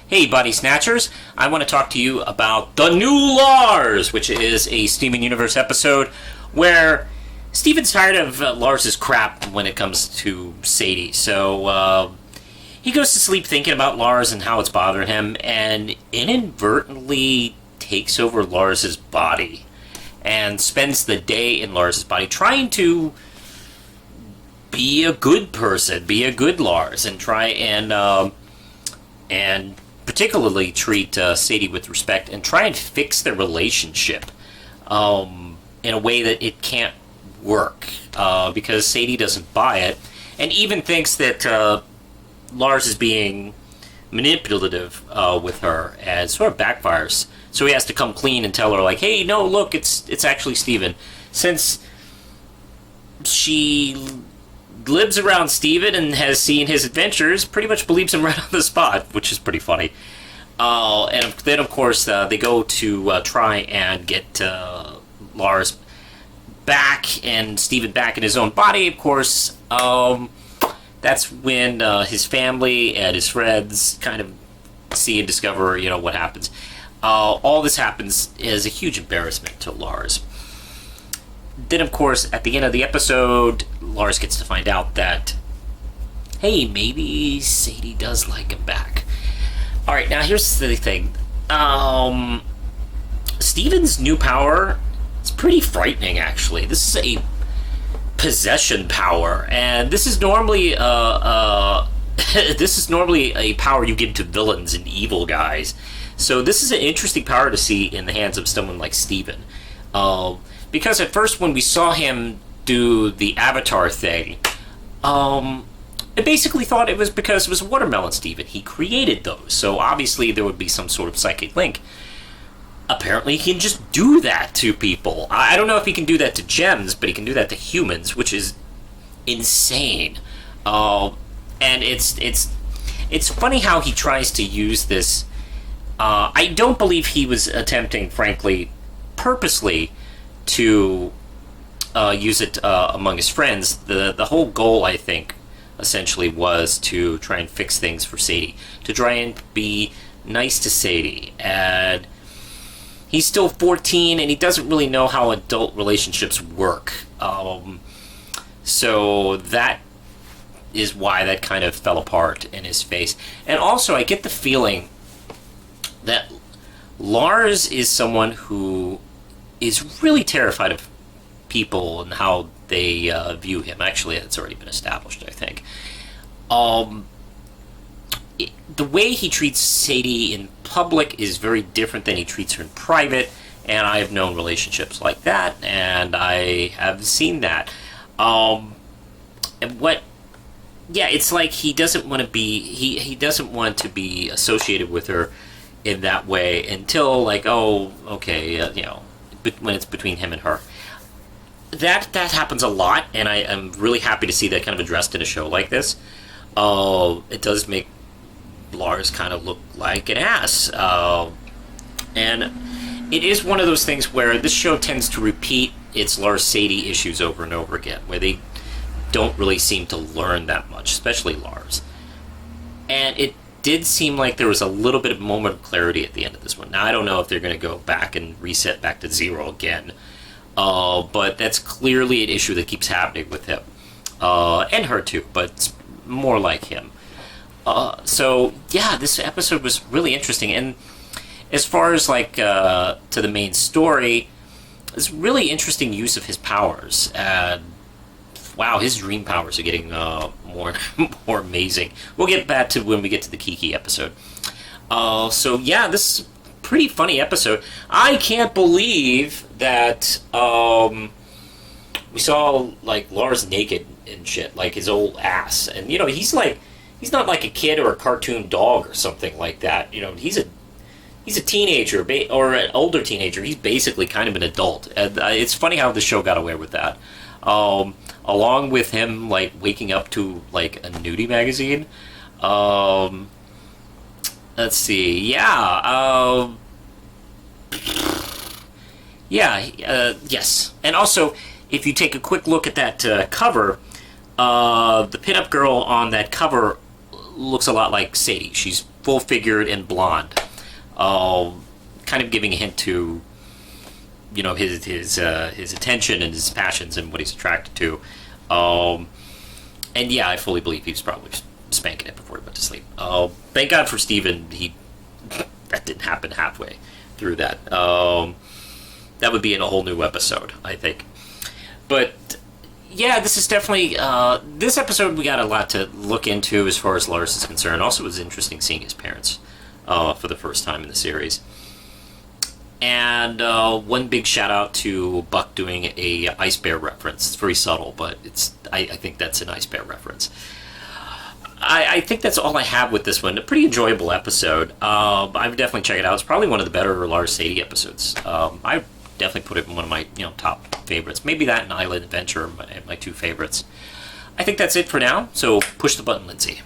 Hey, Body Snatchers. I want to talk to you about The New Lars, which is a Steven Universe episode where Steven's tired of Lars's crap when it comes to Sadie. So he goes to sleep thinking about Lars and how it's bothering him, and inadvertently takes over Lars's body and spends the day in Lars's body trying to be a good person, be a good Lars, and try and particularly treat Sadie with respect and try and fix their relationship in a way that it can't work because Sadie doesn't buy it and even thinks that Lars is being manipulative with her and sort of backfires. So he has to come clean and tell her, like, hey, no, look, it's actually Steven. Since she lives around Steven and has seen his adventures, pretty much believes him right on the spot, which is pretty funny. And then, of course, they go to try and get Lars back and Steven back in his own body, of course. That's when his family and his friends kind of see and discover, what happens. All this happens is a huge embarrassment to Lars. Then, of course, at the end of the episode, Lars gets to find out that, hey, maybe Sadie does like him back. Alright, now here's the thing. Steven's new power is pretty frightening, actually. This is a possession power, and this is normally this is normally a power you give to villains and evil guys. So this is an interesting power to see in the hands of someone like Steven. Because at first when we saw him do the Avatar thing, I basically thought it was because it was Watermelon Steven. He created those, so obviously there would be some sort of psychic link. Apparently he can just do that to people. I don't know if he can do that to gems, but he can do that to humans, which is insane. And it's funny how he tries to use this. I don't believe he was attempting, frankly, purposely to use it among his friends. The whole goal, I think, essentially was to try and fix things for Sadie, to try and be nice to Sadie. And he's still 14, and he doesn't really know how adult relationships work. So that is why that kind of fell apart in his face. And also, I get the feeling that Lars is someone who is really terrified of people and how they view him. Actually, that's already been established, I think. The way he treats Sadie in public is very different than he treats her in private, and I have known relationships like that, and I have seen that. It's like he doesn't want to be he doesn't want to be associated with her in that way until, like, oh, okay, when it's between him and her. That happens a lot, and I am really happy to see that kind of addressed in a show like this. It does make Lars kind of look like an ass. And it is one of those things where this show tends to repeat its Lars-Sadie issues over and over again, where they don't really seem to learn that much, especially Lars. And it did seem like there was a little bit of moment of clarity at the end of this one. Now, I don't know if they're going to go back and reset back to zero again, but that's clearly an issue that keeps happening with him. And her too, but it's more like him. So, yeah, this episode was really interesting. And as far as, like, to the main story, it's really interesting use of his powers. And, wow, his dream powers are getting more amazing. We'll get back to when we get to the Kiki episode. So, yeah, this is a pretty funny episode. I can't believe that we saw, like, Lars naked and shit, like his old ass. And, he's not like a kid or a cartoon dog or something like that. He's a teenager, or an older teenager. He's basically kind of an adult. And it's funny how the show got away with that. Along with him, like, waking up to, like, a nudie magazine. Let's see. Yeah. Yes. And also, if you take a quick look at that cover, the pinup girl on that cover looks a lot like Sadie. She's full-figured and blonde, kind of giving a hint to, you know, his attention and his passions and what he's attracted to. And yeah, I fully believe he was probably spanking it before he went to sleep. Thank God for Steven, that didn't happen halfway through that. That would be in a whole new episode, I think. But yeah, this is definitely this episode. We got a lot to look into as far as Lars is concerned. Also, it was interesting seeing his parents for the first time in the series. And one big shout out to Buck doing a Ice Bear reference. It's very subtle, but I think that's an Ice Bear reference. I think that's all I have with this one. A pretty enjoyable episode. I would definitely check it out. It's probably one of the better Lars Sadie episodes. I definitely put it in one of my top favorites. Maybe that and Island Adventure are my two favorites. I think that's it for now. So push the button, Lindsay.